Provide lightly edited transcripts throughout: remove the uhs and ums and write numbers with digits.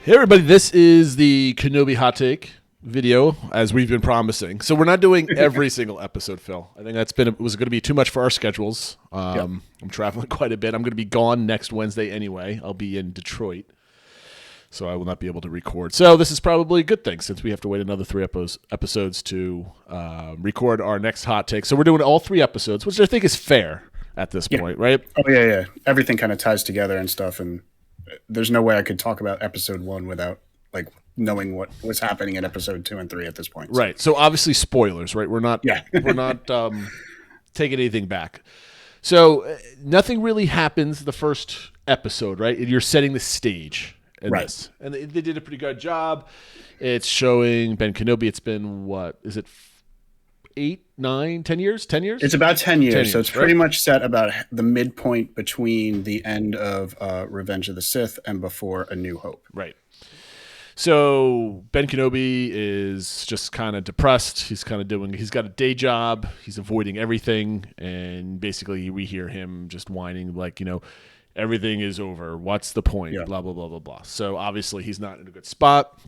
Hey everybody, this is the Kenobi hot take video, as we've been promising. So we're not doing every single episode, Phil. I think it was going to be too much for our schedules. Yep. I'm traveling quite a bit. I'm going to be gone next Wednesday anyway. I'll be in Detroit, so I will not be able to record. So this is probably a good thing since we have to wait another 3 episodes to record our next hot take. So we're doing all 3 episodes, which I think is fair at this point, right? Oh yeah. Everything kind of ties together and stuff, and there's no way I could talk about episode 1 without like knowing what was happening in episode 2 and 3 at this point. Right. So obviously spoilers, right? We're not taking anything back. So nothing really happens the first episode, right? You're setting the stage in Right. this. And they did a pretty good job. It's showing Ben Kenobi. It's been, what, is it 8, 9, 10 years? 10 years? It's about 10 years, 10 so it's years, pretty right? much set about the midpoint between the end of Revenge of the Sith and before A New Hope. Right. So Ben Kenobi is just kind of depressed. He's got a day job. He's avoiding everything. And basically we hear him just whining like, everything is over. What's the point? Yeah. Blah, blah, blah, blah, blah. So obviously he's not in a good spot.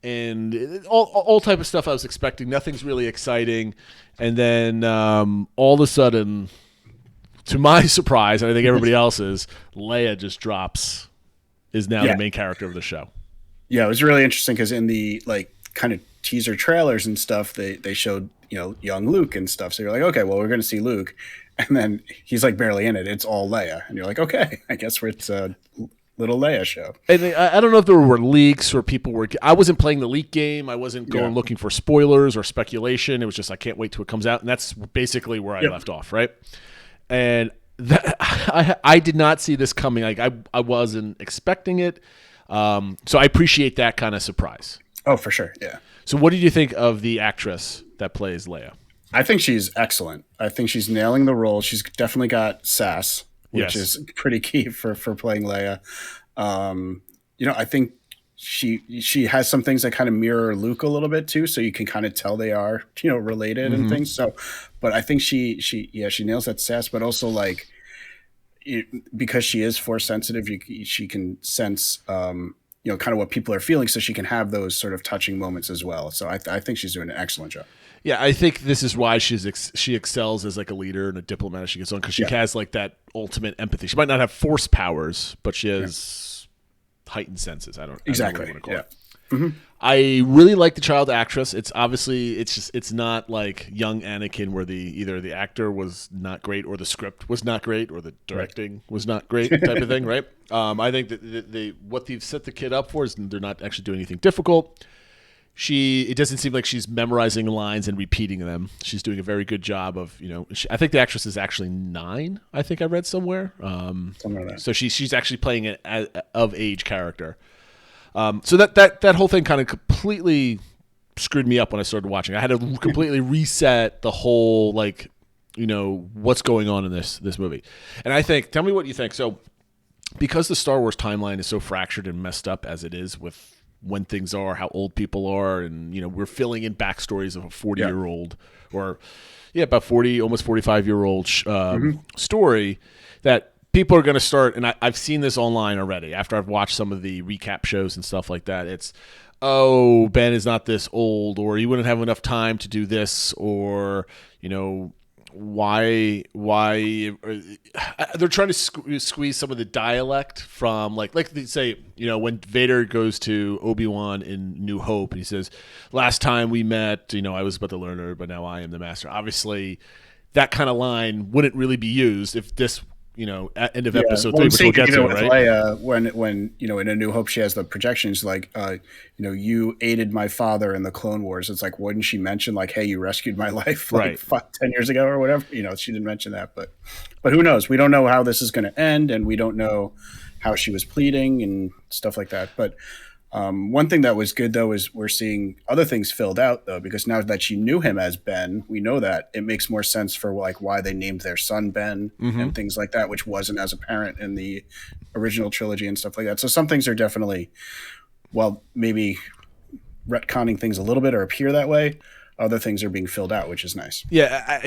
And all type of stuff I was expecting. Nothing's really exciting. And then all of a sudden, to my surprise, and I think everybody else's, Leia just is now the main character of the show. Yeah, it was really interesting because in the like kind of teaser trailers and stuff, they showed young Luke and stuff. So you're like, okay, well we're going to see Luke, and then he's like barely in it. It's all Leia, and you're like, okay, I guess it's a little Leia show. And I don't know if there were leaks or people were. I wasn't playing the leak game. I wasn't going looking for spoilers or speculation. It was just I can't wait till it comes out, and that's basically where I left off, right? And I did not see this coming. Like I wasn't expecting it. So I appreciate that kind of surprise. Oh, for sure, yeah. So what did you think of the actress that plays Leia? I think she's excellent. I think she's nailing the role. She's definitely got sass, which is pretty key for playing Leia. I think she has some things that kind of mirror Luke a little bit too, so you can kind of tell they are related and things. So, but I think she nails that sass, but also like because she is Force sensitive, she can sense kind of what people are feeling, so she can have those sort of touching moments as well. So I think she's doing an excellent job. Yeah, I think this is why she excels as like a leader and a diplomat as she gets on, because she has like that ultimate empathy. She might not have Force powers, but she has heightened senses. I don't know what you want to call it. Mm-hmm. I really like the child actress. It's not like young Anakin where either the actor was not great or the script was not great or the directing was not great type of thing, right? I think that what they've set the kid up for is they're not actually doing anything difficult. It doesn't seem like she's memorizing lines and repeating them. She's doing a very good job of, I think the actress is actually 9. I think I read somewhere. Something like that. So she's actually playing an of age character. So that whole thing kind of completely screwed me up when I started watching. I had to completely reset the whole what's going on in this movie. And I think, tell me what you think. So because the Star Wars timeline is so fractured and messed up as it is with when things are, how old people are, and we're filling in backstories of a 40-year-old or about 40, almost 45-year-old story that people are going to start, and I've seen this online already after I've watched some of the recap shows and stuff like that. It's, Ben is not this old, or he wouldn't have enough time to do this, or why they're trying to squeeze some of the dialect from like they say, when Vader goes to Obi-Wan in New Hope and he says, last time we met, I was but the learner, but now I am the master. Obviously that kind of line wouldn't really be used if this at end of episode 3, which we'll get to, right? Leia, when in A New Hope she has the projections like, you aided my father in the Clone Wars. It's like, wouldn't she mention like, hey, you rescued my life like 10 years ago or whatever? She didn't mention that, but who knows? We don't know how this is going to end, and we don't know how she was pleading and stuff like that. But one thing that was good though is we're seeing other things filled out though, because now that she knew him as Ben, we know that it makes more sense for like why they named their son Ben and things like that, which wasn't as apparent in the original trilogy and stuff like that. So some things are definitely, maybe retconning things a little bit or appear that way. Other things are being filled out, which is nice. Yeah,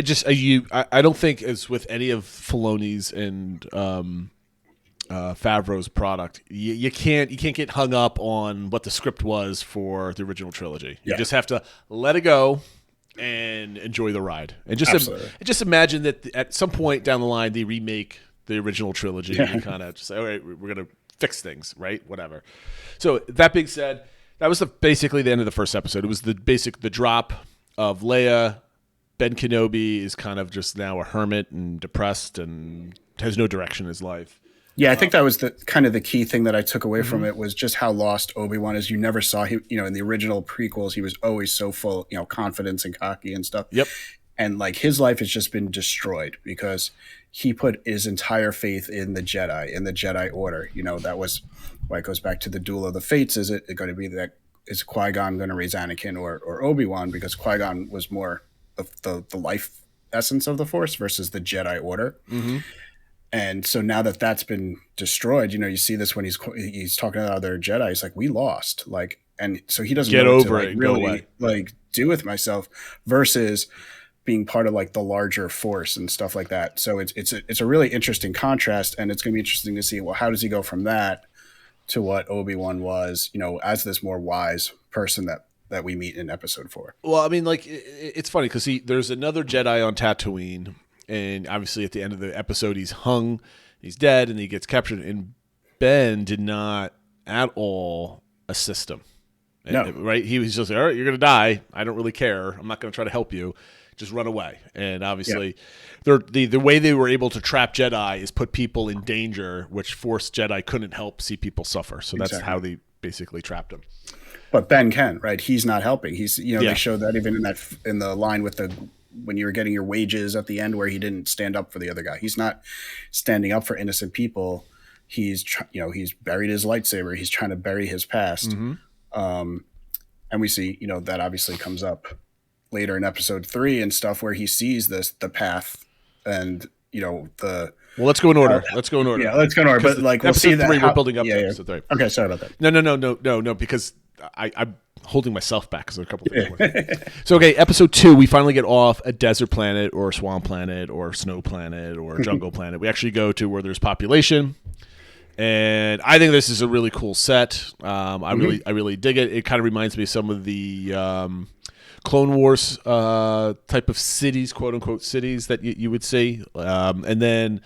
I don't think, as with any of Filoni's and Favreau's product. You can't get hung up on what the script was for the original trilogy. You just have to let it go and enjoy the ride. And just imagine that at some point down the line they remake the original trilogy and kind of just say, all right, we're gonna fix things, right? Whatever. So that being said, that was basically the end of the first episode. It was the drop of Leia. Ben Kenobi is kind of just now a hermit and depressed and has no direction in his life. Yeah, I think that was the kind of the key thing that I took away from it was just how lost Obi-Wan is. You never saw him, in the original prequels, he was always so full, confidence and cocky and stuff. Yep. And like his life has just been destroyed because he put his entire faith in the Jedi Order. That was why it goes back to the duel of the fates. Is it going to be that is Qui-Gon going to raise Anakin or Obi-Wan? Because Qui-Gon was more the life essence of the Force versus the Jedi Order. Mm-hmm. And so now that that's been destroyed, you see this when he's talking to other Jedi. He's like, we lost. And so he doesn't get know over what to, it, really do with myself versus being part of the larger Force and stuff like that. So it's a really interesting contrast, and it's going to be interesting to see, well, how does he go from that to what Obi-Wan was, as this more wise person that we meet in episode 4. Well, I mean, it's funny because there's another Jedi on Tatooine. And obviously, at the end of the episode, he's hung, he's dead, and he gets captured. And Ben did not at all assist him. No. Right? He was just like, all right, you're going to die. I don't really care. I'm not going to try to help you. Just run away. And obviously, the way they were able to trap Jedi is put people in danger, which Force Jedi couldn't help see people suffer. So that's how they basically trapped him. But Ben can, right? He's not helping. He's, they showed that even in the line with when you were getting your wages at the end where he didn't stand up for the other guy. He's not standing up for innocent people. He's he's buried his lightsaber. He's trying to bury his past. Mm-hmm. And we see, that obviously comes up later in episode 3 and stuff where he sees the path and, Well, let's go in order. Yeah, let's go in order. But we'll see that. We're building up to episode 3. Okay, sorry about that. No, because I'm holding myself back because there are a couple things. So, okay, episode 2, we finally get off a desert planet or a swamp planet or snow planet or jungle planet. We actually go to where there's population, and I think this is a really cool set. I really dig it. It kind of reminds me of some of the Clone Wars type of cities, quote unquote cities that you would see, and then.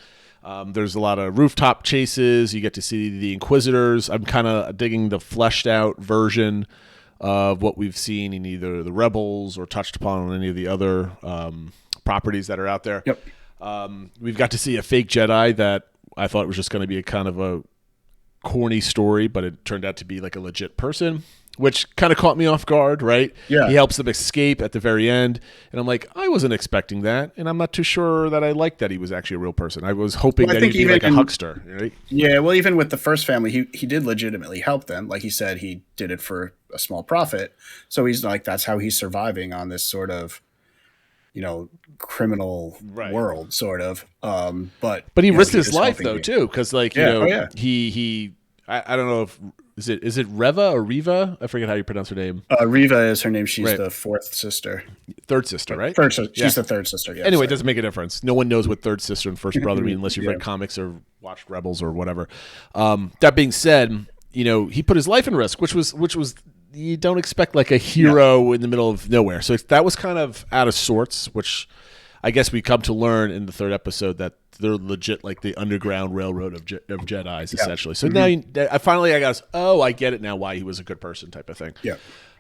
There's a lot of rooftop chases. You get to see the Inquisitors. I'm kind of digging the fleshed out version of what we've seen in either the Rebels or touched upon on any of the other properties that are out there. Yep. We've got to see a fake Jedi that I thought was just going to be a kind of a corny story, but it turned out to be like a legit person, which kind of caught me off guard, right? Yeah. He helps them escape at the very end. And I'm like, I wasn't expecting that. And I'm not too sure that I liked that he was actually a real person. I was hoping that he'd be like a huckster, right? Yeah, well, even with the first family, he did legitimately help them. Like he said, he did it for a small profit. So he's like, that's how he's surviving on this sort of, criminal world, sort of. But he risked his life, though, too. Because, he I don't know if is it Reva or Riva? I forget how you pronounce her name. Riva is her name. She's the fourth sister. Third sister, right? She's the third sister. Yeah. Anyway, it doesn't make a difference. No one knows what third sister and first brother mean unless you've read comics or watched Rebels or whatever. That being said, he put his life in risk, which was you don't expect like a hero in the middle of nowhere. So that was kind of out of sorts, which I guess we come to learn in the third episode that they're legit like the underground railroad of Jedis, essentially. So now I got I get it now why he was a good person type of thing. Yeah.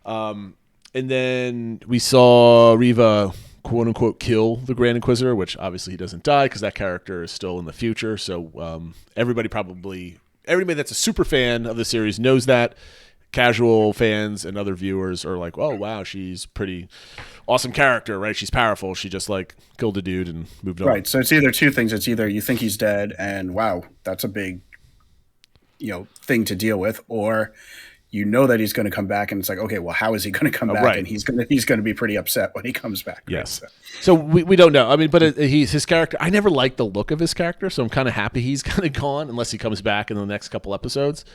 And then we saw Riva, quote unquote, kill the Grand Inquisitor, which obviously he doesn't die because that character is still in the future. So everybody that's a super fan of the series knows that. Casual fans and other viewers are like, oh, wow, she's pretty awesome character, right? She's powerful. She just killed a dude and moved on. Right. So it's either two things. It's either you think he's dead and wow, that's a big, thing to deal with, or that he's going to come back and it's like, okay, well, how is he going to come back? Right. And he's going to be pretty upset when he comes back. Right? Yes. So we don't know. I mean, but his character, I never liked the look of his character, so I'm kind of happy he's kind of gone unless he comes back in the next couple episodes.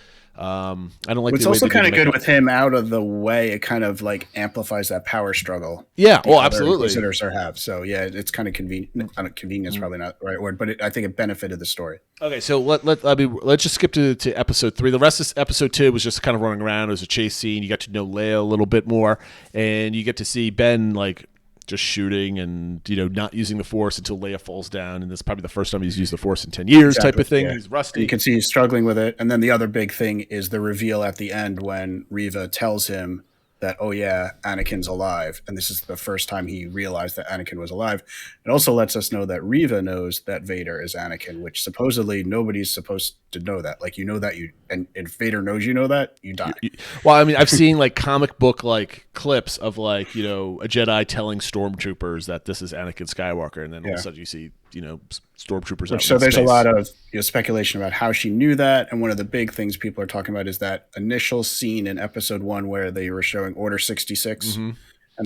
I don't like. What's the way also they kind of make good it. with him out of the way, it kind of like amplifies that power struggle. Yeah. The Oh, other absolutely. Inquisitors are have. So yeah, it's kind of convenient. Convenience probably not the right word, but I think it benefited the story. Okay, so let's just skip to episode 3. The rest of episode 2 was just kind of running around. It was a chase scene. You got to know Leia a little bit more, and you get to see Ben like just shooting and not using the Force until Leia falls down, and this is probably the first time he's used the Force in 10 years, type of thing. Yeah. He's rusty. You can see he's struggling with it, and then the other big thing is the reveal at the end when Reva tells him that, oh yeah, Anakin's alive, and this is the first time he realized that Anakin was alive. It also lets us know that Reva knows that Vader is Anakin, which supposedly nobody's supposed to know that. Like, that and if Vader knows that, you die. Well, I mean, I've seen like comic book like clips of like a Jedi telling stormtroopers that this is Anakin Skywalker, and then all of a sudden you see stormtroopers out So in there's space. a lot of speculation about how she knew that, and one of the big things people are talking about is that initial scene in episode 1 where they were showing Order 66, and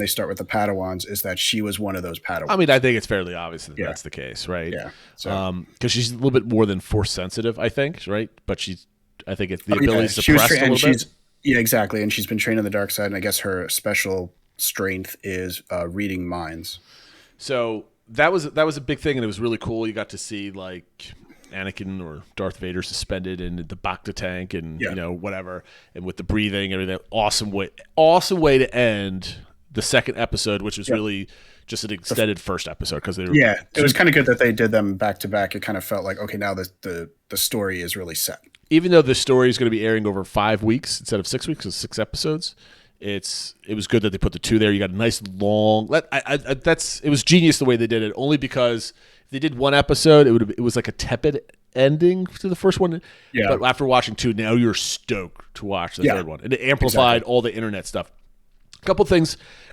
they start with the Padawans, is that she was one of those Padawans. I mean, I think it's fairly obvious that that's the case, right? Yeah. So, because she's a little bit more than Force sensitive, I think, right? But I think it's the ability to she was suppress a little bit. Yeah, exactly. And she's been trained on the dark side, and I guess her special strength is reading minds. So that was a big thing, and it was really cool. You got to see like Anakin or Darth Vader suspended in the Bacta tank, and whatever, and with the breathing, everything. Awesome way to end the second episode, which was really just an extended first episode because they were. Yeah, it was kind of good that they did them back to back. It kind of felt like, okay, now the story is really set. Even though the story is going to be airing over 5 weeks instead of 6 weeks, it's 6 episodes. It was good that they put the 2 there. You got a nice long. It was genius the way they did it. Only because if they did 1 episode, it was like a tepid ending to the first one. Yeah. But after watching 2, now you're stoked to watch the third one, and it amplified all the internet stuff. A couple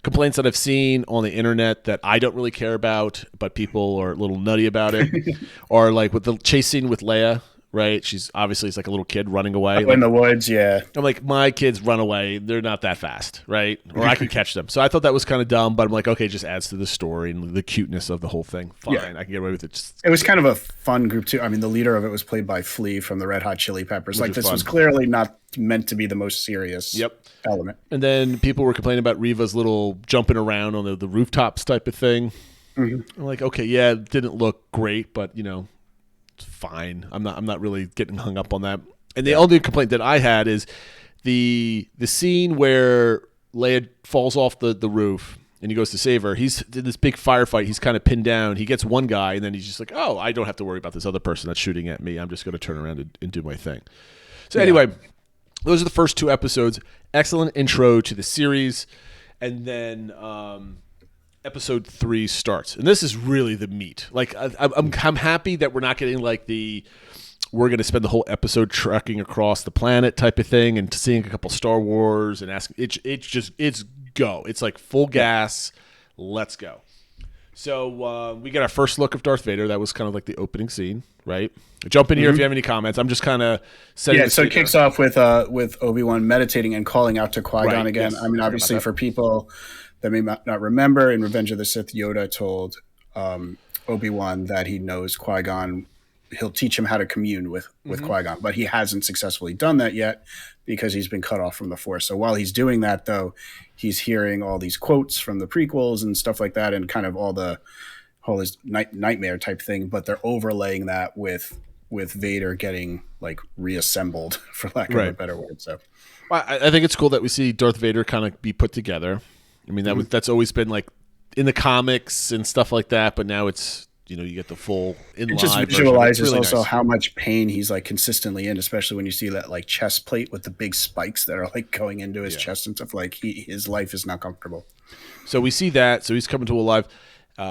complaints that I've seen on the internet that I don't really care about, but people are a little nutty about it, are like with the chase scene with Leia. Right, she's obviously it's like a little kid running away in the woods. Yeah, I'm like, my kids run away; they're not that fast, right? Or I can catch them. So I thought that was kind of dumb, but I'm like, okay, it just adds to the story and the cuteness of the whole thing. Fine, I can get away with it. It was kind of a fun group too. I mean, the leader of it was played by Flea from the Red Hot Chili Peppers. Like, this was clearly not meant to be the most serious element. And then people were complaining about Reva's little jumping around on the rooftops type of thing. I'm like, okay, yeah, it didn't look great, but fine. I'm not really getting hung up on that. And the only complaint that I had is the scene where Leia falls off the roof and he goes to save her. He's in this big firefight. He's kind of pinned down. He gets one guy, and then he's just like, oh, I don't have to worry about this other person that's shooting at me. I'm just going to turn around and do my thing. So anyway, those are the first 2 episodes. Excellent intro to the series. And then episode 3 starts, and this is really the meat. Like, I'm happy that we're not getting like we're going to spend the whole episode trekking across the planet type of thing and seeing a couple Star Wars and asking. It's go. It's like full gas. Let's go. So we get our first look of Darth Vader. That was kind of like the opening scene, right? Jump in here if you have any comments. I'm just kind of setting. Yeah, so it kicks off with Obi-Wan meditating and calling out to Qui-Gon again. Yes, I mean, obviously for people that may not remember, in Revenge of the Sith, Yoda told Obi-Wan that he knows Qui-Gon. He'll teach him how to commune with Qui-Gon, but he hasn't successfully done that yet because he's been cut off from the Force. So while he's doing that, though, he's hearing all these quotes from the prequels and stuff like that, and kind of all his nightmare type thing. But they're overlaying that with Vader getting like reassembled, for lack of a better word. So I think it's cool that we see Darth Vader kind of be put together. I mean, that's always been like in the comics and stuff like that, but now it's you get the full in live. It just visualizes really also nice. How much pain he's like consistently in, especially when you see that like chest plate with the big spikes that are like going into his chest and stuff. Like his life is not comfortable. So we see that. So he's coming to alive.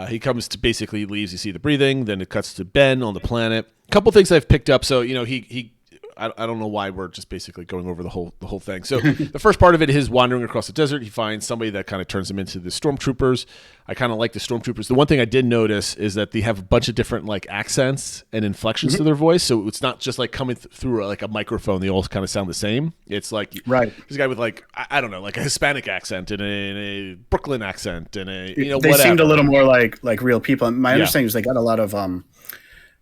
He comes to basically leaves. You see the breathing. Then it cuts to Ben on the planet. A couple things I've picked up. So he I don't know why we're just basically going over the whole thing. So the first part of it is wandering across the desert. He finds somebody that kind of turns him into the stormtroopers. I kind of like the stormtroopers. The one thing I did notice is that they have a bunch of different like accents and inflections to their voice. So it's not just like coming through like a microphone. They all kind of sound the same. It's like there's a guy with like I don't know, like a Hispanic accent and a Brooklyn accent and they whatever. Seemed a little more like real people. And my understanding is they got a lot of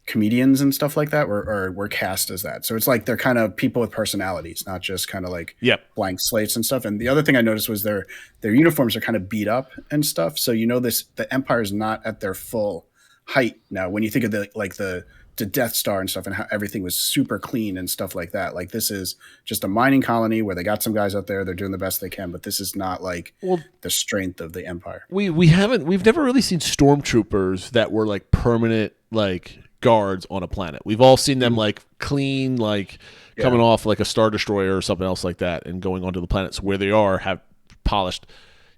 comedians and stuff like that were cast as that. So it's like they're kind of people with personalities, not just kind of like blank slates and stuff. And the other thing I noticed was their uniforms are kind of beat up and stuff. So the Empire is not at their full height now. When you think of the Death Star and stuff and how everything was super clean and stuff like that. Like this is just a mining colony where they got some guys out there, they're doing the best they can, but this is not like the strength of the Empire. We've never really seen stormtroopers that were like permanent like guards on a planet. We've all seen them like clean, like coming off like a Star Destroyer or something else like that and going onto the planets where they have polished.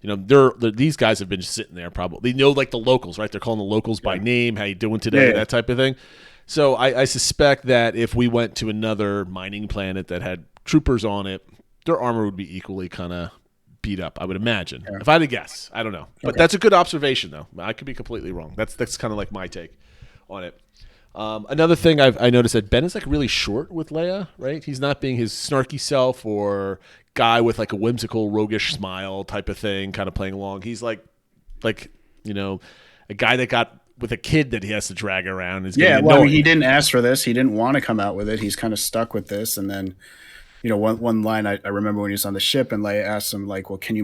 You know, these guys have been just sitting there probably. They know like the locals, right? They're calling the locals by name, how you doing today, that type of thing. So I suspect that if we went to another mining planet that had troopers on it, their armor would be equally kind of beat up, I would imagine. If I had to guess. I don't know. But that's a good observation, though. I could be completely wrong. That's kind of like my take on it. Another thing I noticed that Ben is like really short with Leia, right? He's not being his snarky self or guy with like a whimsical, roguish smile type of thing, kind of playing along. He's like you know, a guy that got with a kid that he has to drag around. Is he didn't ask for this. He didn't want to come out with it. He's kind of stuck with this. And then, you know, one line I remember when he was on the ship and Leia asked him like, well, can't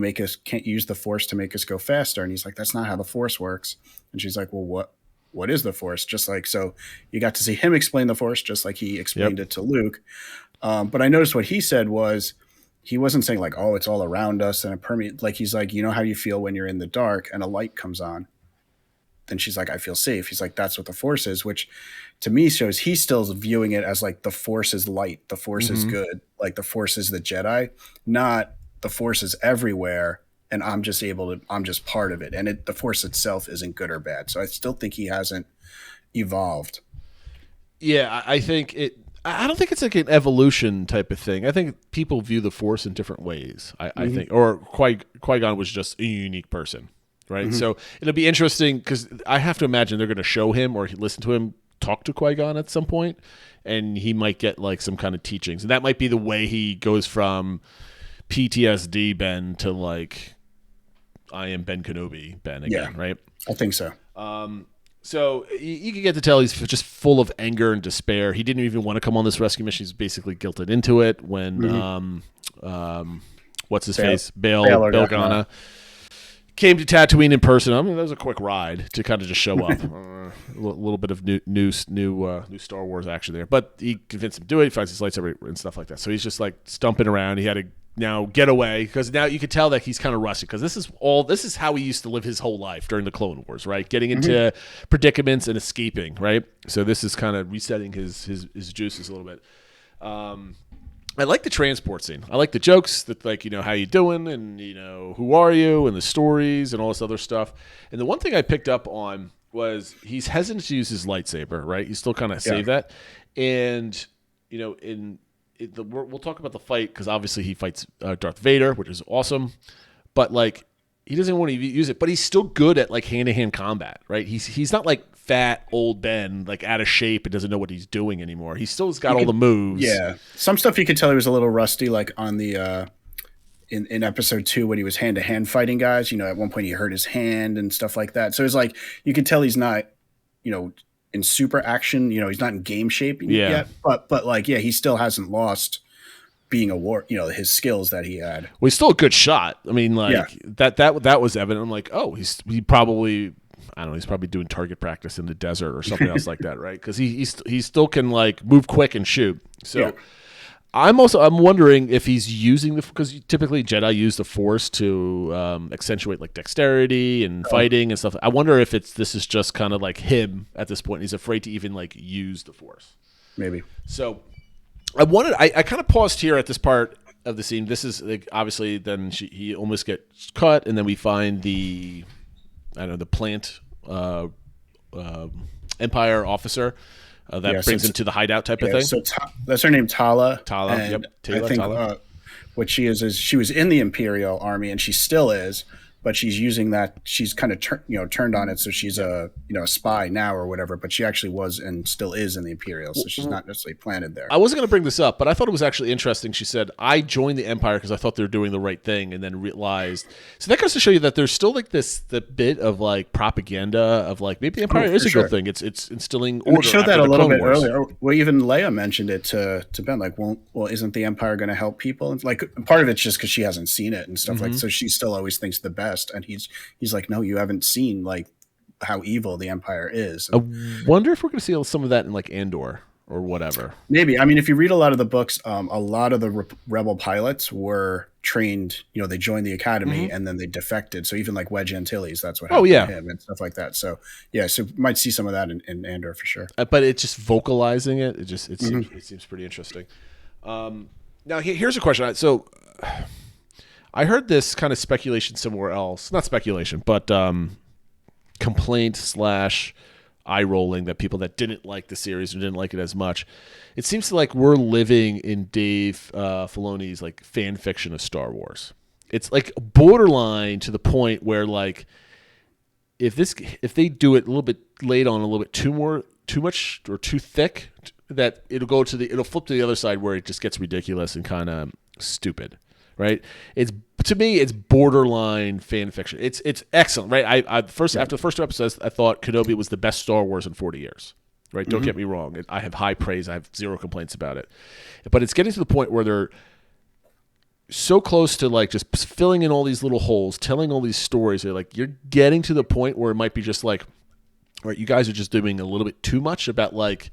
use the Force to make us go faster? And he's like, that's not how the Force works. And she's like, well, what is the Force? Just like, so you got to see him explain the Force, just like he explained it to Luke. But I noticed what he said was, he wasn't saying like, oh, it's all around us and it permeates. Like, he's like, you know how you feel when you're in the dark and a light comes on? Then she's like, I feel safe. He's like, that's what the Force is, which to me shows he's still viewing it as like the Force is light. The Force is good. Like the Force is the Jedi, not the Force is everywhere. And I'm just part of it. And the Force itself isn't good or bad. So I still think he hasn't evolved. Yeah, I don't think it's like an evolution type of thing. I think people view the Force in different ways. I think, or Qui-Gon was just a unique person. Right. So it'll be interesting because I have to imagine they're going to show him or listen to him talk to Qui-Gon at some point, and he might get like some kind of teachings. And that might be the way he goes from PTSD Ben to like, I am Ben Kenobi Ben again. Yeah, right. I think so. So you can get to tell he's just full of anger and despair. He didn't even want to come on this rescue mission. He's basically guilted into it when, what's his face? Bail Organa came to Tatooine in person. I mean, that was a quick ride to kind of just show up. A little bit of new Star Wars action there. But he convinced him to do it. He finds his lightsaber and stuff like that. So he's just like stumping around. He had to now get away because now you could tell that he's kind of rusty because this is how he used to live his whole life during the Clone Wars, right? Getting into predicaments and escaping, right? So this is kind of resetting his juices a little bit. I like the transport scene. I like the jokes that, like, you know, how you doing and, you know, who are you and the stories and all this other stuff. And the one thing I picked up on was he's hesitant to use his lightsaber, right? He's still kind of saved that. And, you know, we'll talk about the fight because obviously he fights Darth Vader, which is awesome. But, like, he doesn't want to use it. But he's still good at, like, hand-to-hand combat, right? He's not, like, fat old Ben, like out of shape and doesn't know what he's doing anymore. He still's got all the moves. Yeah, some stuff you could tell he was a little rusty, like on the in episode 2 when he was hand to hand fighting guys. You know, at one point he hurt his hand and stuff like that. So it's like you can tell he's not, you know, in super action. You know, he's not in game shape yet. But like, yeah, he still hasn't lost being a war. You know, his skills that he had. Well, he's still a good shot. I mean, like that was evident. I'm like, oh, he probably. I don't know. He's probably doing target practice in the desert or something else like that, right? Because he still can like move quick and shoot. So I'm wondering if he's using because typically Jedi use the Force to accentuate like dexterity and fighting and stuff. I wonder if this is just kind of like him at this point. He's afraid to even like use the Force. Maybe. So I kind of paused here at this part of the scene. This is like obviously then he almost gets cut, and then we find the plant Empire officer that brings him to the hideout type of thing. So that's her name, Tala. Tala, and yep. I think what she is she was in the Imperial Army, and she still is, but she's using that. She's kind of turned on it, so she's a a spy now or whatever. But she actually was and still is in the Imperial, so she's not necessarily planted there. I wasn't going to bring this up, but I thought it was actually interesting. She said, "I joined the Empire because I thought they were doing the right thing, and then realized." So that goes to show you that there's still like the bit of like propaganda of like maybe the Empire is a good thing. It's instilling order. We showed that a little bit earlier. Well, even Leia mentioned it to Ben, like, well, isn't the Empire going to help people? And like, part of it's just because she hasn't seen it and stuff like. So she still always thinks the best, and he's like, no, you haven't seen like how evil the Empire is. I wonder if we're going to see some of that in like Andor or whatever. Maybe. I mean, if you read a lot of the books, a lot of the rebel pilots were trained. They joined the academy and then they defected. So even like Wedge Antilles, that's what happened to him and stuff like that. So yeah, so might see some of that in Andor for sure. But it's just vocalizing it. It seems pretty interesting. Now here's a question. So I heard this kind of speculation somewhere else. Not speculation, but complaint / eye rolling that people that didn't like the series or didn't like it as much. It seems like we're living in Dave Filoni's like fan fiction of Star Wars. It's like borderline to the point where like if they do it a little bit late on, a little bit too much or too thick, that it'll flip to the other side where it just gets ridiculous and kind of stupid. Right? To me, it's borderline fan fiction. It's excellent, right? After the first 2 episodes, I thought Kenobi was the best Star Wars in 40 years. Right? Don't get me wrong. I have high praise. I have zero complaints about it. But it's getting to the point where they're so close to like just filling in all these little holes, telling all these stories. They're like, you're getting to the point where it might be just like, all right, you guys are just doing a little bit too much about like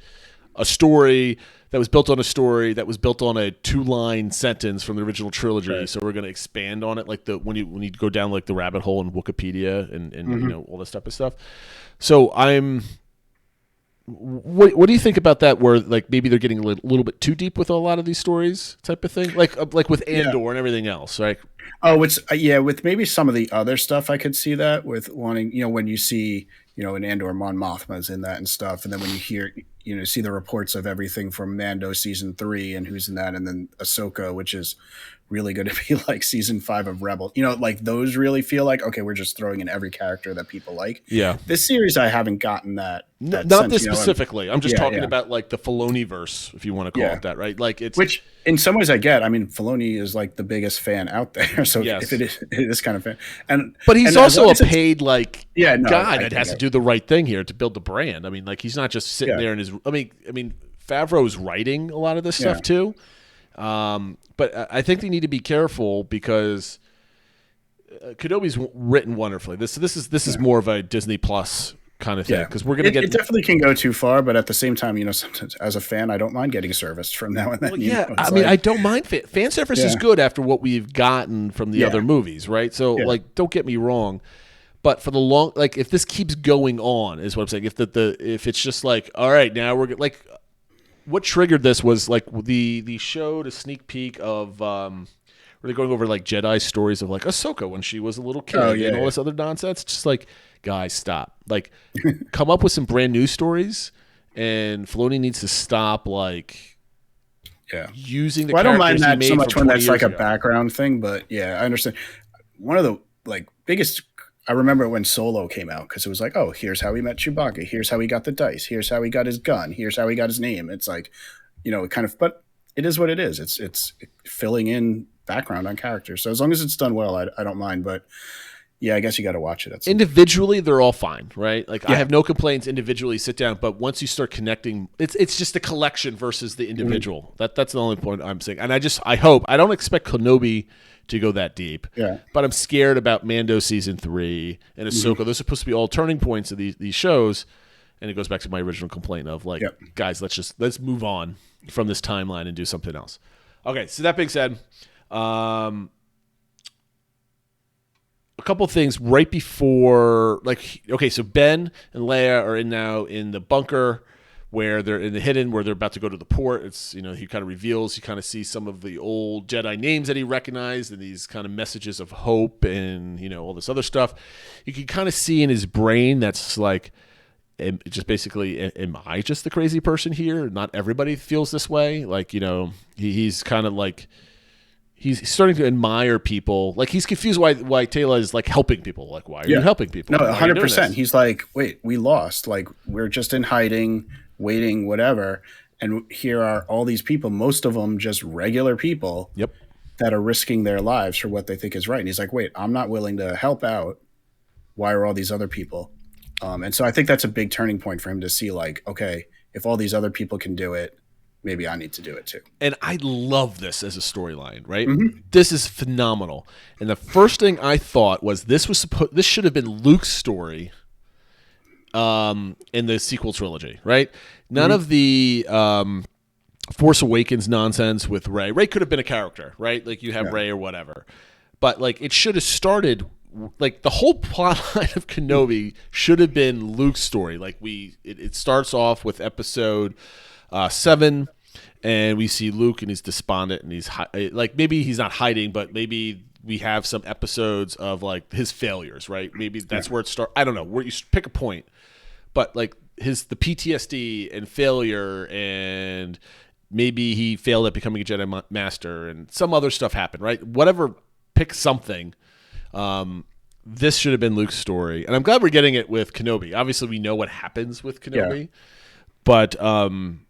a story that was built on a story that was built on a 2-line sentence from the original trilogy. Right. So we're going to expand on it, like when you go down like the rabbit hole in Wikipedia and all this type of stuff. So what do you think about that? Where like maybe they're getting a little bit too deep with a lot of these stories, type of thing, like with Andor and everything else, right? Oh, it's with maybe some of the other stuff I could see that with wanting when you see in Andor Mon Mothma's in that and stuff, and then when you hear see the reports of everything from Mando season 3 and who's in that, and then Ahsoka, which is really going to be like season 5 of Rebels. Like those really feel like, okay, we're just throwing in every character that people like. Yeah. This series, I haven't gotten that not sense, this specifically. I'm just talking about like the Filoni-verse, if you want to call it that, right? Like which in some ways I get. I mean, Filoni is like the biggest fan out there. So if it is kind of fan. But he's also a paid guy that has to it. do the right thing here to build the brand. I mean, like he's not just sitting there in his. I mean, Favreau's writing a lot of this stuff too. But I think they need to be careful because Kenobi's written wonderfully. This is more of a Disney Plus kind of thing because we're going to get. It definitely can go too far, but at the same time, sometimes as a fan, I don't mind getting serviced from now and then. Well, I mean, I don't mind fan service is good after what we've gotten from the other movies, right? So don't get me wrong. But for the long, like if this keeps going on, is what I'm saying. If it's just like, all right, now we're like. What triggered this was like the show, the sneak peek of where they're going over like Jedi stories of like Ahsoka when she was a little kid and all this other nonsense. Just like, guys, stop. Like, come up with some brand new stories, and Filoni needs to stop using the. Well, I don't mind that that so much when that's like ago. A background thing, but I understand. One of the biggest. I remember when Solo came out because it was like, oh, here's how he met Chewbacca. Here's how he got the dice. Here's how he got his gun. Here's how he got his name. It's like, kind of, but it is what it is. It's filling in background on characters. So as long as it's done well, I don't mind. But I guess you got to watch it. Individually, they're all fine, right? Like I have no complaints individually. Sit down, but once you start connecting, it's just the collection versus the individual. That's the only point I'm saying. And I hope I don't expect Kenobi to go that deep. Yeah. But I'm scared about Mando season 3 and Ahsoka. Those are supposed to be all turning points of these shows. And it goes back to my original complaint of guys, let's move on from this timeline and do something else. Okay, so that being said, a couple things right before so Ben and Leia are now in the bunker where they're in the hidden, where they're about to go to the port. It's, he kind of reveals, you kind of see some of the old Jedi names that he recognized and these kind of messages of hope and, all this other stuff. You can kind of see in his brain that's like, just basically, am I just the crazy person here? Not everybody feels this way. Like, he's kind of like, he's starting to admire people. Like he's confused why Taylor is like helping people. Like why are you helping people? No, 100%. He's like, wait, we lost. Like we're just in hiding, waiting, whatever. And here are all these people, most of them just regular people. Yep. That are risking their lives for what they think is right. And he's like, wait, I'm not willing to help out. Why are all these other people? And so I think that's a big turning point for him to see like, okay, if all these other people can do it, maybe I need to do it too. And I love this as a storyline, right? Mm-hmm. This is phenomenal. And the first thing I thought was this should have been Luke's story in the sequel trilogy, right? None of the Force Awakens nonsense with Rey. Rey could have been a character, right? Like you have Rey or whatever. But like it should have started like the whole plot line of Kenobi should have been Luke's story. Like it starts off with episode 7 and we see Luke and he's despondent and he's like maybe he's not hiding, but maybe we have some episodes of like his failures, right? Maybe that's where it starts. I don't know. Where you pick a point. But like the PTSD and failure and maybe he failed at becoming a Jedi Master and some other stuff happened, right? Whatever, pick something. This should have been Luke's story. And I'm glad we're getting it with Kenobi. Obviously, we know what happens with Kenobi. But I'm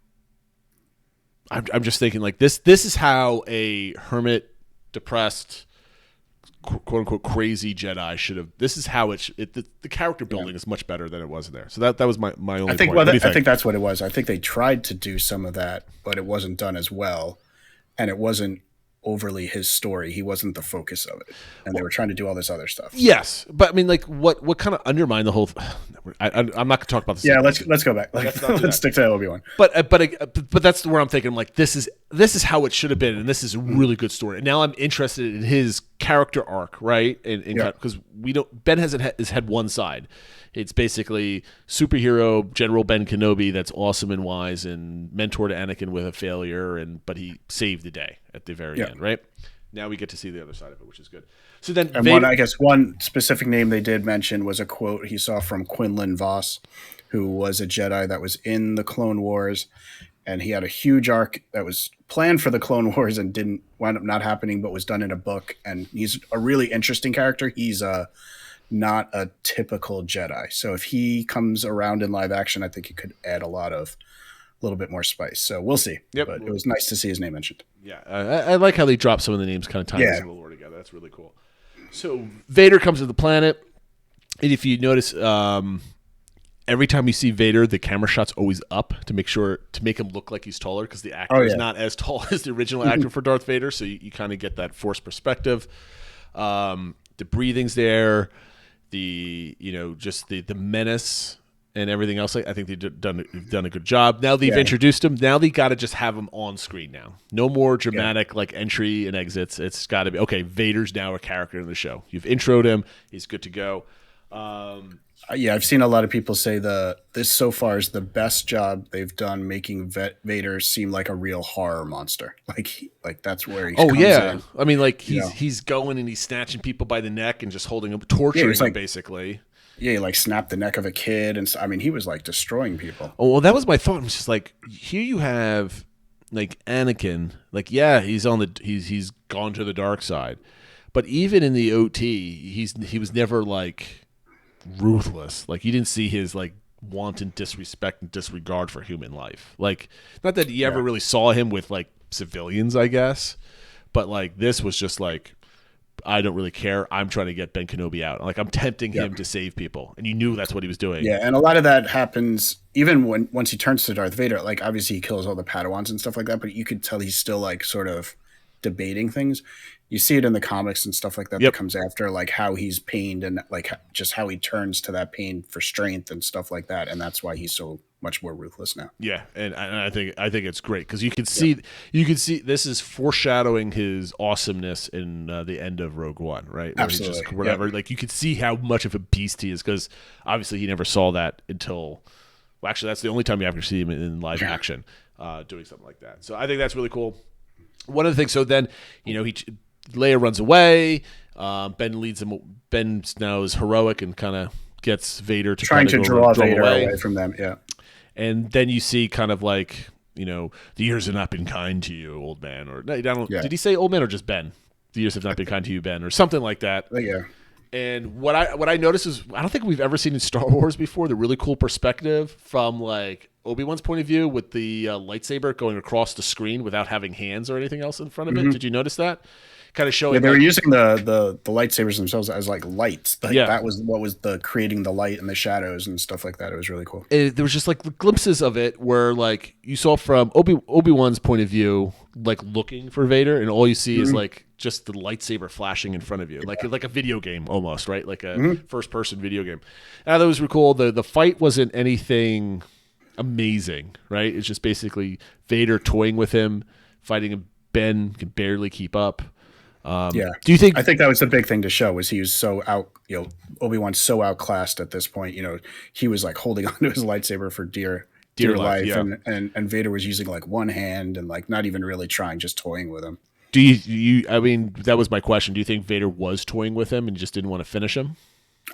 just thinking, like, this is how a hermit, depressed, quote-unquote crazy Jedi should have. This is how the character building is much better than it was in there. So that was my only I think, point. I think that's what it was. I think they tried to do some of that, but it wasn't done as well. And it wasn't overly his story. He wasn't the focus of it. And they were trying to do all this other stuff. Yes. But I mean, like, what kind of undermined the whole I'm not going to talk about this. Yeah, let's go back. Like, let's stick to Obi-Wan. But that's where I'm thinking. I'm like, this is how it should have been, and this is a really good story. And now I'm interested in his character arc, right? Because Ben has had one side. It's basically superhero General Ben Kenobi that's awesome and wise and mentor to Anakin with a failure, but he saved the day at the very end, right? Now we get to see the other side of it, which is good. So then, one specific name they did mention was a quote he saw from Quinlan Voss, who was a Jedi that was in the Clone Wars, and he had a huge arc that was planned for the Clone Wars and didn't wind up not happening, but was done in a book. And he's a really interesting character. He's not a typical Jedi. So if he comes around in live action, I think he could add a little bit more spice. So we'll see. Yep. But it was nice to see his name mentioned. Yeah, I like how they drop some of the names, kind of tying some of the lore together. That's really cool. So Vader comes to the planet, and if you notice, every time you see Vader, the camera shot's always up to make him look like he's taller, because the actor is not as tall as the original actor for Darth Vader. So you kind of get that forced perspective. The breathing's there. Just the menace and everything else. I think they've done a good job. Now they've introduced him. Now they got to just have him on screen now. No more dramatic like entry and exits. It's got to be, okay, Vader's now a character in the show. You've introed him. He's good to go. I've seen a lot of people say this so far is the best job they've done making Vader seem like a real horror monster. Like that's where he comes in. I mean, like he's going and he's snatching people by the neck and just holding them, torturing them basically. Yeah, he like snapped the neck of a kid, and I mean, he was like destroying people. Oh well, that was my thought. I'm just like, here you have like Anakin, like he's gone to the dark side, but even in the OT, he was never like ruthless. Like you didn't see his like wanton disrespect and disregard for human life. Like not that you ever really saw him with like civilians, I guess, but like this was just like, I don't really care. I'm trying to get Ben Kenobi out. Like I'm tempting him to save people, and you knew that's what he was doing. Yeah, and a lot of that happens even once he turns to Darth Vader. Like obviously he kills all the Padawans and stuff like that, but you could tell he's still like sort of debating things. You see it in the comics and stuff like that that comes after, like how he's pained and like just how he turns to that pain for strength and stuff like that, and that's why he's so much more ruthless now. Yeah, and I think it's great because you can see this is foreshadowing his awesomeness in the end of Rogue One, right? Where Absolutely. He's just whatever. Like you could see how much of a beast he is because obviously he never saw that until. Well, actually, that's the only time you ever see him in live action doing something like that. So I think that's really cool. One of the things. So then Leia runs away. Ben leads him. Ben now is heroic and kind of gets Vader to trying to draw Vader away from them. Yeah. And then you see kind of like, the years have not been kind to you, old man. Or no, I don't. Did he say old man or just Ben? The years have not been kind to you, Ben, or something like that. Yeah. And what I noticed is I don't think we've ever seen in Star Wars before the really cool perspective from like Obi-Wan's point of view with the lightsaber going across the screen without having hands or anything else in front of it. Did you notice that? Kind of showing. Yeah, they were using the lightsabers themselves as like lights. Like, yeah, that was what was the creating the light and the shadows and stuff like that. It was really cool. There was just like glimpses of it where like you saw from Obi-Wan's point of view, like looking for Vader, and all you see is like just the lightsaber flashing in front of you, like a video game almost, right? Like a first person video game. And that was really cool. The fight wasn't anything amazing, right? It's just basically Vader toying with him, fighting him. Ben can barely keep up. Yeah. Do you think? I think that was the big thing to show was he was so out. Obi-Wan's so outclassed at this point. He was like holding onto his lightsaber for dear life, yeah. and Vader was using like one hand and like not even really trying, just toying with him. Do you? I mean, that was my question. Do you think Vader was toying with him and just didn't want to finish him?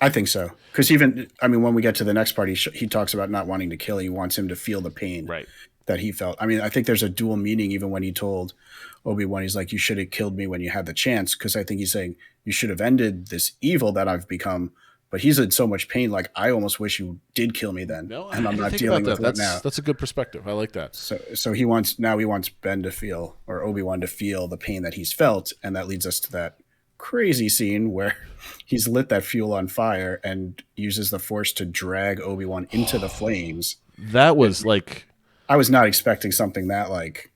I think so. Because when we get to the next part, he talks about not wanting to kill. He wants him to feel the pain that he felt. I mean, I think there's a dual meaning even when he told Obi-Wan, he's like, you should have killed me when you had the chance. Because I think he's saying, you should have ended this evil that I've become. But he's in so much pain. Like, I almost wish you did kill me then. No, and I'm not dealing with it now. That's a good perspective. I like that. So he wants Ben to feel, or Obi-Wan to feel the pain that he's felt. And that leads us to that crazy scene where he's lit that fuel on fire and uses the Force to drag Obi-Wan into the flames. That was like, I was not expecting something that like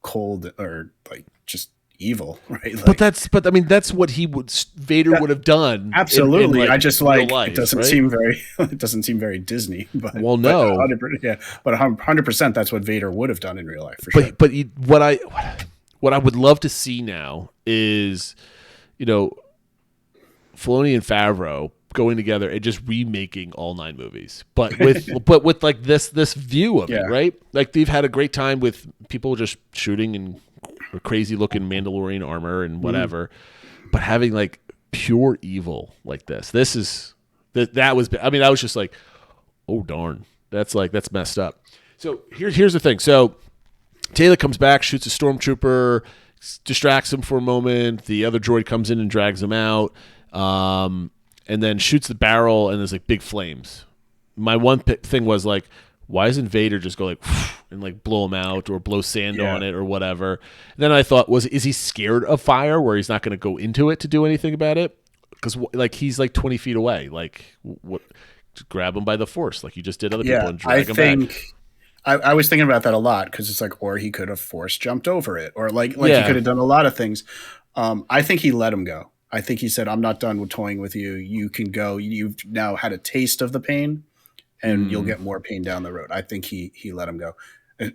cold or like just evil, right? Like, but I mean that's what Vader would have done. Absolutely. In I just like life, it doesn't seem very Disney, but well, no, but 100% that's what Vader would have done in real life for sure. But what I would love to see now is, Filoni and Favreau going together and just remaking all 9 movies, but with like this view of it, right? Like they've had a great time with people just shooting in crazy looking Mandalorian armor and whatever, but having like pure evil like this is that was. I mean, I was just like, oh darn, that's messed up. So here's the thing. So Taylor comes back, shoots a stormtrooper, distracts him for a moment. The other droid comes in and drags him out. And then shoots the barrel, and there's like big flames. My one thing was like, why doesn't Vader just go like and like blow him out or blow sand on it or whatever? And then I thought, is he scared of fire where he's not going to go into it to do anything about it? Because like he's like 20 feet away. Like what? Just grab him by the Force like you just did other people and drag him back. I was thinking about that a lot because it's like, or he could have Force jumped over it, or like he could have done a lot of things. I think he let him go. I think he said, I'm not done with toying with you. You can go. You've now had a taste of the pain, and you'll get more pain down the road. I think he let him go.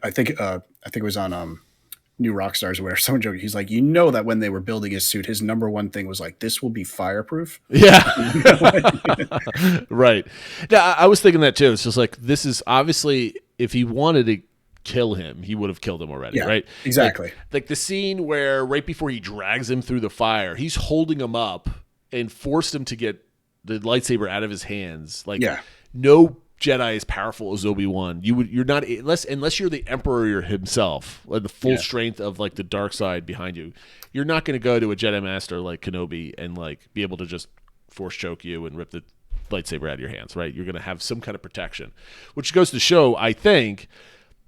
I think it was on New Rockstars where someone joked, he's like, that when they were building his suit, his number one thing was like, this will be fireproof. Yeah. Right. Yeah, I was thinking that too. It's just like, this is obviously, if he wanted to kill him, he would have killed him already, right? Exactly. Like the scene where right before he drags him through the fire, he's holding him up and forced him to get the lightsaber out of his hands. Like no Jedi as powerful as Obi-Wan. You're not unless you're the Emperor himself, like the full strength of like the dark side behind you. You're not going to go to a Jedi Master like Kenobi and like be able to just force choke you and rip the lightsaber out of your hands, right? You're going to have some kind of protection, which goes to show, I think,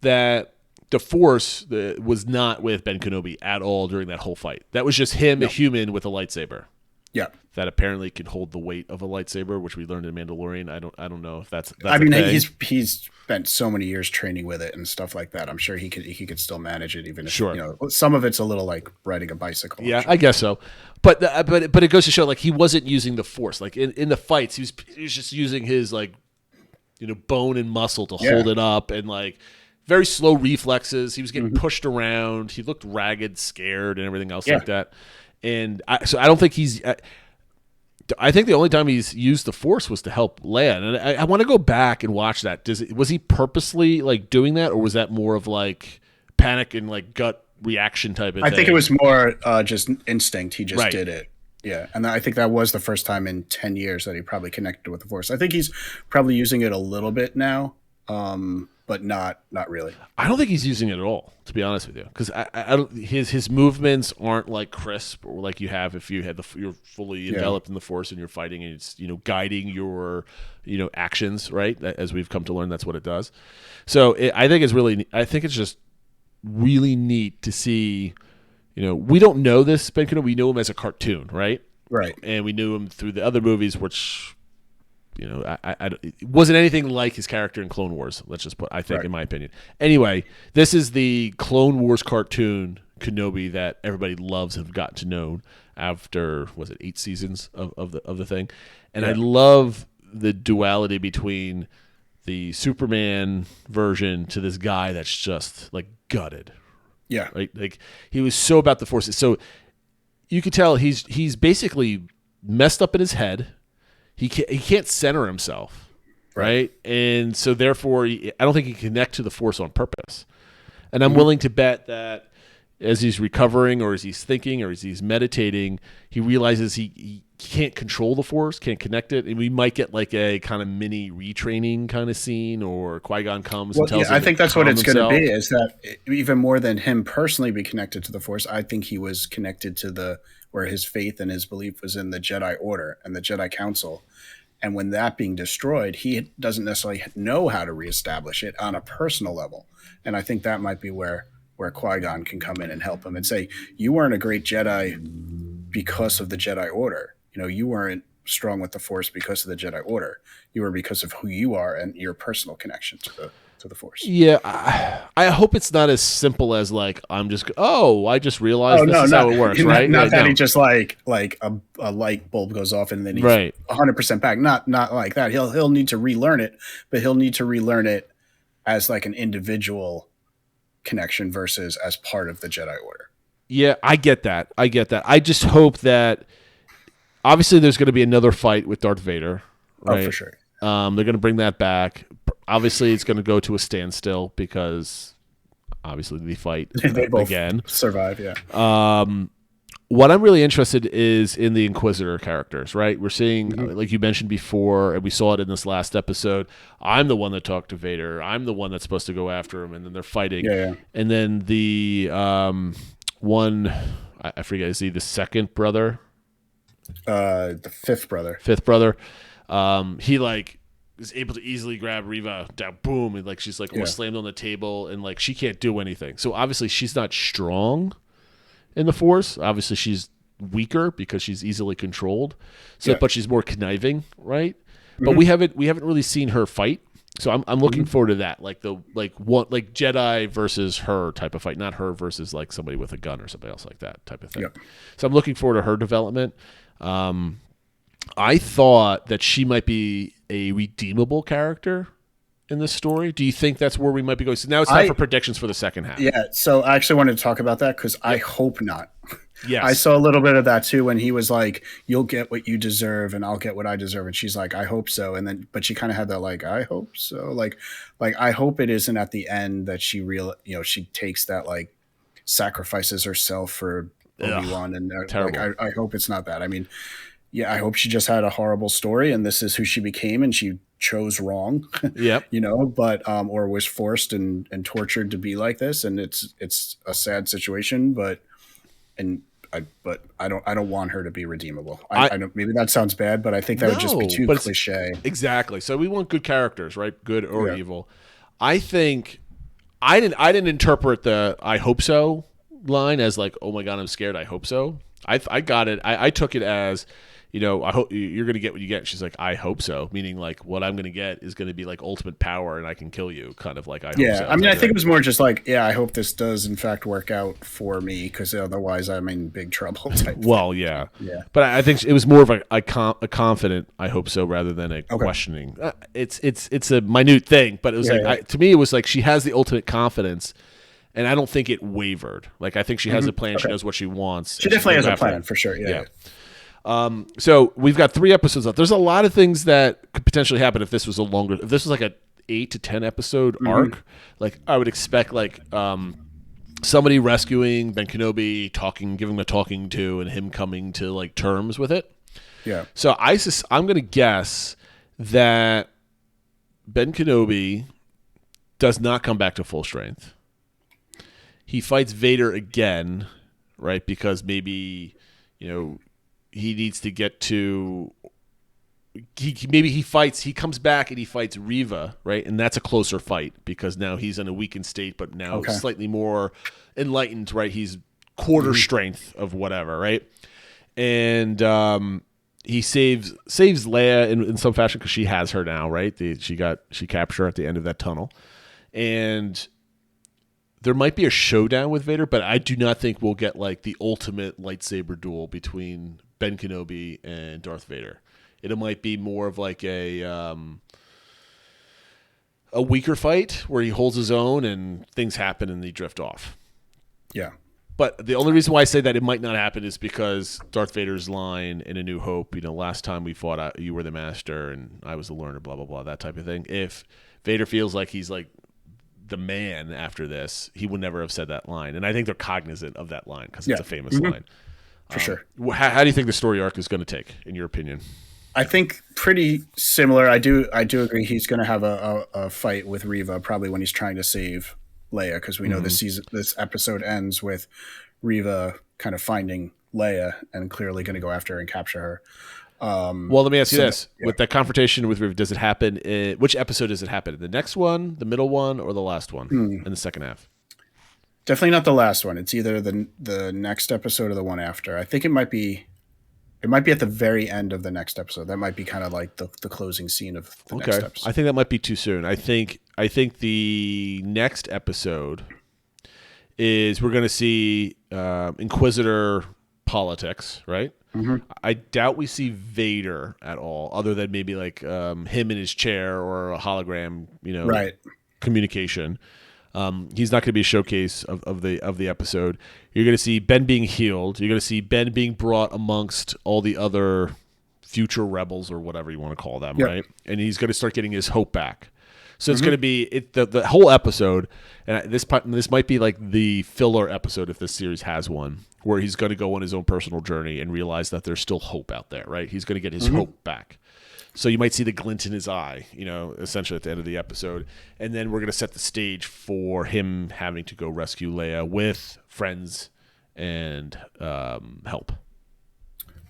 that the Force was not with Ben Kenobi at all during that whole fight. That was just him, a human with a lightsaber. Yeah, that apparently can hold the weight of a lightsaber, which we learned in Mandalorian. I don't know if that's I mean, he's spent so many years training with it and stuff like that. I'm sure he could still manage it, even if some of it's a little like riding a bicycle. Yeah, I guess so. But it goes to show like he wasn't using the Force. Like in the fights, he was just using his like bone and muscle to hold it up and like. Very slow reflexes. He was getting pushed around. He looked ragged, scared, and everything else like that. And so I don't think he's. I think the only time he's used the Force was to help Leia. And I want to go back and watch that. Was he purposely like doing that, or was that more of like panic and like gut reaction type of thing? I think it was more just instinct. He just did it. Yeah, and I think that was the first time in 10 years that he probably connected with the Force. I think he's probably using it a little bit now. but not really. I don't think he's using it at all, to be honest with you, because I don't, his movements aren't like crisp or like you have if you had you're fully enveloped in the Force and you're fighting and it's guiding your actions, right? As we've come to learn, that's what it does. So I think it's just really neat to see. We don't know this Ben Kenobi. We know him as a cartoon, right? Right. And we knew him through the other movies, which it wasn't anything like his character in Clone Wars. Let's just put, I think, in my opinion. Anyway, this is the Clone Wars cartoon Kenobi that everybody loves and have gotten to know after, was it 8 seasons of the thing? And I love the duality between the Superman version to this guy that's just like gutted. Yeah. Right. Like he was so about the Force. So you could tell he's basically messed up in his head. He can't center himself, right? And so therefore, I don't think he can connect to the Force on purpose. And I'm willing to bet that as he's recovering, or as he's thinking, or as he's meditating, he realizes he can't control the Force, can't connect it, and we might get like a kind of mini retraining kind of scene, or Qui-Gon comes and tells him. I think that's what it's going to be. Is that even more than him personally be connected to the Force? I think he was connected to where his faith and his belief was in the Jedi Order and the Jedi Council. And when that being destroyed, he doesn't necessarily know how to reestablish it on a personal level. And I think that might be where Qui-Gon can come in and help him and say, you weren't a great Jedi because of the Jedi Order. You weren't strong with the Force because of the Jedi Order. You were because of who you are and your personal connection to the Force. Yeah, I hope it's not as simple as like I just realized this is how it works, right? Not that he just like a light bulb goes off and then he's 100% back. Not like that. He'll need to relearn it, but he'll need to relearn it as like an individual connection versus as part of the Jedi Order. Yeah, I get that. I just hope that obviously there's going to be another fight with Darth Vader, right? Oh, for sure. They're going to bring that back. Obviously, it's going to go to a standstill because obviously they fight they both again. Survive, yeah. What I'm really interested is in the Inquisitor characters, right? We're seeing, like you mentioned before, and we saw it in this last episode, I'm the one that talked to Vader. I'm the one that's supposed to go after him, and then they're fighting. Yeah. And then the one, I forget, is he the second brother? The fifth brother. He like is able to easily grab Reva down, boom, and like she's like almost slammed on the table, and like she can't do anything. So obviously she's not strong in the Force. Obviously she's weaker because she's easily controlled. So, but she's more conniving, right? But we haven't really seen her fight. So I'm looking forward to that, like Jedi versus her type of fight, not her versus like somebody with a gun or somebody else like that type of thing. Yep. So I'm looking forward to her development. I thought that she might be a redeemable character in this story. Do you think that's where we might be going? So now it's time for predictions for the second half. Yeah, so I actually wanted to talk about that because I hope not. Yes. I saw a little bit of that too when he was like, you'll get what you deserve and I'll get what I deserve. And she's like, I hope so. And then, but she kind of had that like, I hope so. Like I hope it isn't at the end that she she takes that, like sacrifices herself for Obi-Wan. And like, I hope it's not that. I mean, yeah, I hope she just had a horrible story and this is who she became and she chose wrong. Yep. But or was forced and tortured to be like this. And it's a sad situation, but I don't want her to be redeemable. I don't, maybe that sounds bad, but I think that would just be too cliche. Exactly. So we want good characters, right? Good or evil. I think I didn't interpret the "I hope so" line as like, "Oh my God, I'm scared. I hope so." I got it. I took it as, I hope you're going to get what you get. She's like, I hope so. Meaning like what I'm going to get is going to be like ultimate power and I can kill you. Kind of like, I hope so. Yeah. I mean, I think it was more just like, I hope this does in fact work out for me because otherwise I'm in big trouble type Well, thing. Yeah. But I think it was more of a confident, I hope so, rather than a questioning. It's a minute thing, but it was to me, it was like she has the ultimate confidence. And I don't think it wavered. Like, I think she has a plan. Okay. She knows what she wants. She definitely has a plan for sure. Yeah. So we've got 3 episodes left. There's a lot of things that could potentially happen if this was like a 8 to 10 episode arc. Like I would expect like somebody rescuing Ben Kenobi, giving him a talking to, and him coming to like terms with it. Yeah. So I'm going to guess that Ben Kenobi does not come back to full strength. He fights Vader again, right? Because maybe, he needs to get to. He comes back and he fights Reva, right? And that's a closer fight because now he's in a weakened state, but now slightly more enlightened, right? He's quarter strength of whatever, right? And he saves Leia in some fashion because she has her now, right? She captured her at the end of that tunnel, and there might be a showdown with Vader, but I do not think we'll get like the ultimate lightsaber duel between Ben Kenobi and Darth Vader. It might be more of like a weaker fight where he holds his own and things happen and they drift off. Yeah. But the only reason why I say that it might not happen is because Darth Vader's line in A New Hope, last time we fought, you were the master and I was the learner, blah, blah, blah, that type of thing. If Vader feels like he's like the man after this, he would never have said that line. And I think they're cognizant of that line because it's a famous line. For sure. How do you think the story arc is going to take, in your opinion? I think pretty similar. I do agree he's going to have a fight with Reva probably when he's trying to save Leia, because we know this episode ends with Reva kind of finding Leia and clearly going to go after her and capture her. Well, let me ask you this. Yeah. With that confrontation with Reva, does it happen which episode does it happen? The next one, the middle one, or the last one in the second half? Definitely not the last one. It's either the next episode or the one after. I think it might be at the very end of the next episode. That might be kind of like the closing scene of the next episode. I think that might be too soon. I think the next episode is we're going to see Inquisitor politics, right? Mm-hmm. I doubt we see Vader at all, other than maybe like him in his chair or a hologram, communication. He's not going to be a showcase of the episode. You're going to see Ben being healed. You're going to see Ben being brought amongst all the other future rebels or whatever you want to call them, right? And he's going to start getting his hope back. So it's going to be the whole episode, and this might be like the filler episode if this series has one, where he's going to go on his own personal journey and realize that there's still hope out there, right? He's going to get his hope back. So you might see the glint in his eye, essentially at the end of the episode. And then we're going to set the stage for him having to go rescue Leia with friends and help.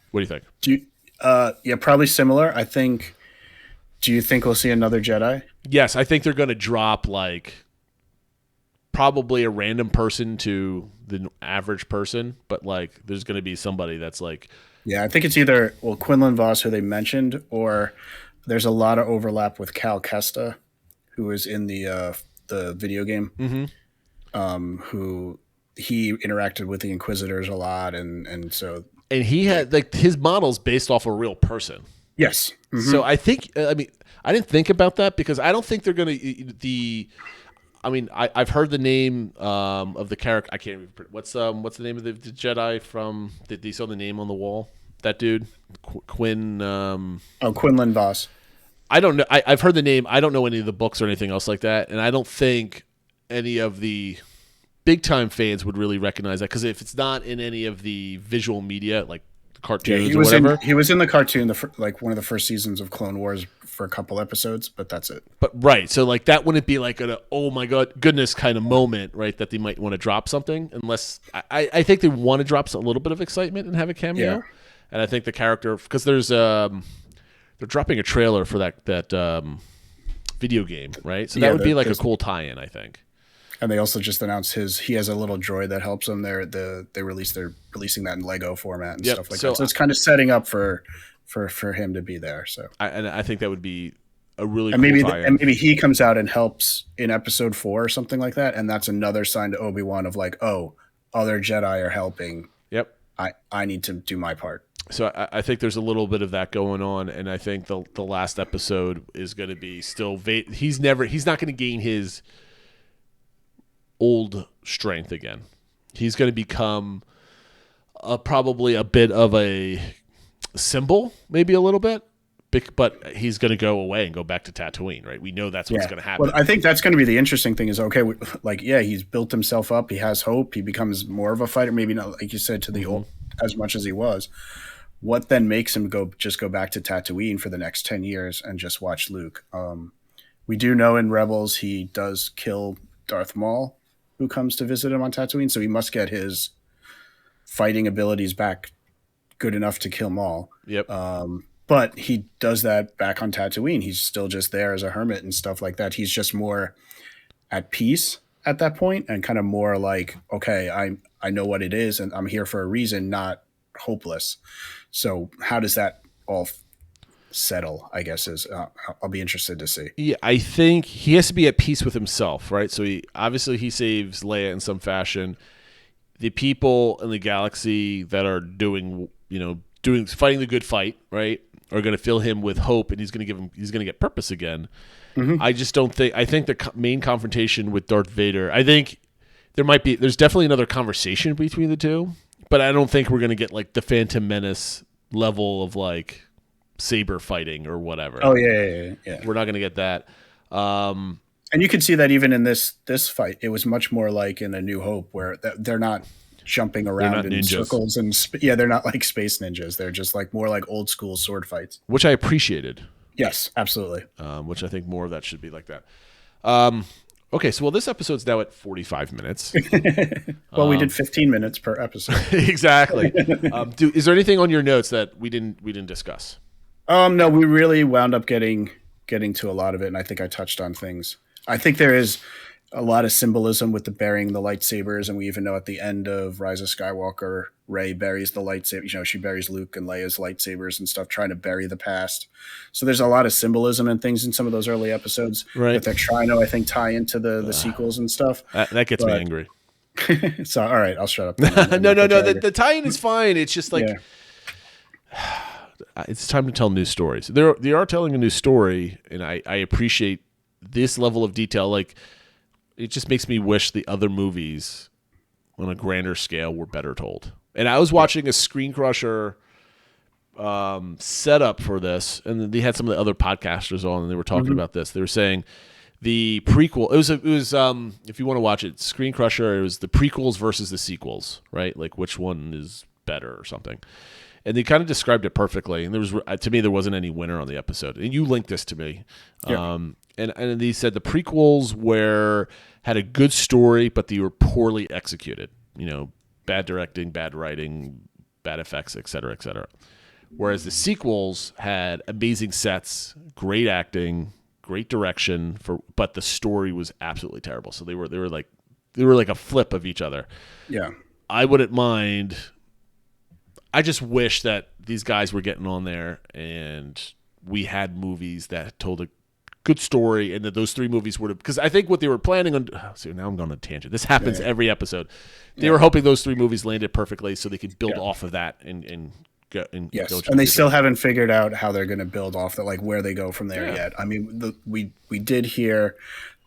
What do you think? Probably similar. Do you think we'll see another Jedi? Yes, I think they're going to drop like probably a random person to the average person, but like there's going to be somebody that's like... Yeah, I think it's either Quinlan Vos, who they mentioned, or there's a lot of overlap with Cal Kestis, who is in the video game, who he interacted with the Inquisitors a lot, and so he had like his model's based off a real person. Yes, so I think I didn't think about that because I don't think they're going to I've heard the name of the character. I can't remember. What's the name of the Jedi from? Did you saw the name on the wall? That dude, Quinlan Vos. I don't know. I've heard the name. I don't know any of the books or anything else like that, and I don't think any of the big time fans would really recognize that because if it's not in any of the visual media, like cartoons or whatever. He was in the cartoon, like one of the first seasons of Clone Wars for a couple episodes, but that's it. But right, so like that wouldn't be like an oh my goodness kind of moment, right? That they might want to drop something, unless I think they want to drop a little bit of excitement and have a cameo. Yeah. And I think the character, because there's they're dropping a trailer for that video game, right? So that would be like a cool tie-in, I think. And they also just announced he has a little droid that helps him. They're releasing that in Lego format and stuff like that. So it's kind of setting up for him to be there. So I think that would be a really and cool tie-in. And maybe he comes out and helps in episode 4 or something like that, and that's another sign to Obi-Wan of like, oh, other Jedi are helping. Yep. I need to do my part. So I think there's a little bit of that going on, and I think the last episode is going to be still he's not going to gain his old strength again. He's going to become probably a bit of a symbol, maybe a little bit, but he's going to go away and go back to Tatooine, right? We know that's what's going to happen. Well, I think that's going to be the interesting thing is, okay, he's built himself up. He has hope. He becomes more of a fighter, maybe not, like you said, to the old as much as he was. What then makes him go back to Tatooine for the next 10 years and just watch Luke? We do know in Rebels he does kill Darth Maul, who comes to visit him on Tatooine, so he must get his fighting abilities back good enough to kill Maul. Yep. But he does that back on Tatooine. He's still just there as a hermit and stuff like that. He's just more at peace at that point and kind of more like, okay, I know what it is and I'm here for a reason, not hopeless. So how does that all settle, I guess, is I'll be interested to see. Yeah, I think he has to be at peace with himself, right? So he saves Leia in some fashion. The people in the galaxy that are doing fighting the good fight, right, are going to fill him with hope, and he's going to get purpose again. Mm-hmm. I just don't think. I think the main confrontation with Darth Vader. I think there's definitely another conversation between the two, but I don't think we're going to get like the Phantom Menace level of like saber fighting or whatever. Oh yeah. We're not going to get that. And you could see that even in this fight, it was much more like in A New Hope, where they're not jumping around in circles and they're not like space ninjas. They're just like more like old school sword fights, which I appreciated. Yes, absolutely. Which I think more of that should be like that. Okay, so this episode's now at 45 minutes. Well, we did 15 minutes per episode. Exactly. Is there anything on your notes that we didn't discuss? No, we really wound up getting to a lot of it, and I think I touched on things. I think there is a lot of symbolism with the burying the lightsabers, and we even know at the end of Rise of Skywalker, Rey buries the lightsaber. She buries Luke and Leia's lightsabers and stuff, trying to bury the past. So there's a lot of symbolism and things in some of those early episodes that they're trying to, I think, tie into the sequels and stuff. That gets me angry. So, all right, I'll shut up. No. The tie-in is fine. It's just like it's time to tell new stories. They are telling a new story, and I appreciate this level of detail. Like, it just makes me wish the other movies on a grander scale were better told. And I was watching a Screen Crusher setup for this, and they had some of the other podcasters on, and they were talking about this. They were saying the prequel. It was if you want to watch it, Screen Crusher. It was the prequels versus the sequels, right? Like which one is better or something. And they kind of described it perfectly. And to me, there wasn't any winner on the episode. And you linked this to me. Yeah. And they said the prequels had a good story, but they were poorly executed. Bad directing, bad writing, bad effects, et cetera, et cetera. Whereas the sequels had amazing sets, great acting, great direction, but the story was absolutely terrible. So they were like a flip of each other. Yeah. I wouldn't mind. I just wish that these guys were getting on there and we had movies that told a good story, and that those three movies would have, because I think what they were planning on. So now I'm going on a tangent. This happens every episode. They were hoping those three movies landed perfectly so they could build off of that and go. And they still haven't figured out how they're going to build off that, like where they go from there yet. I mean, we did hear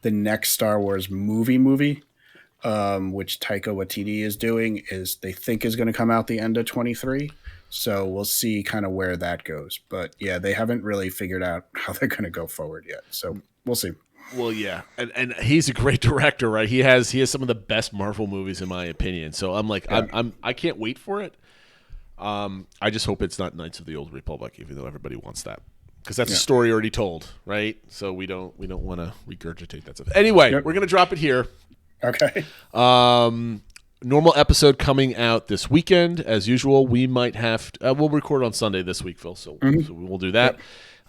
the next Star Wars movie, which Taika Waititi is doing, they think is going to come out the end of 2023. So we'll see kind of where that goes. But yeah, they haven't really figured out how they're going to go forward yet. So we'll see. Well, yeah, and he's a great director, right? He has some of the best Marvel movies in my opinion. So I'm like, I can't wait for it. I just hope it's not Knights of the Old Republic, even though everybody wants that, because that's a story already told, right? So we don't want to regurgitate that stuff. Anyway, we're gonna drop it here. Okay. Normal episode coming out this weekend as usual. We might have we'll record on Sunday this week, Phil. So we'll do that.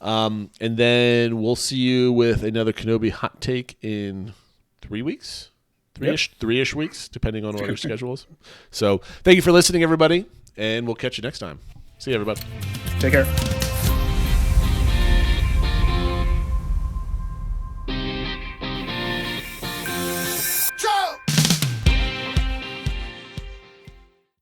Yep. And then we'll see you with another Kenobi hot take in 3 weeks, three-ish weeks, depending on what your schedule is. So thank you for listening, everybody, and we'll catch you next time. See you, everybody. Take care.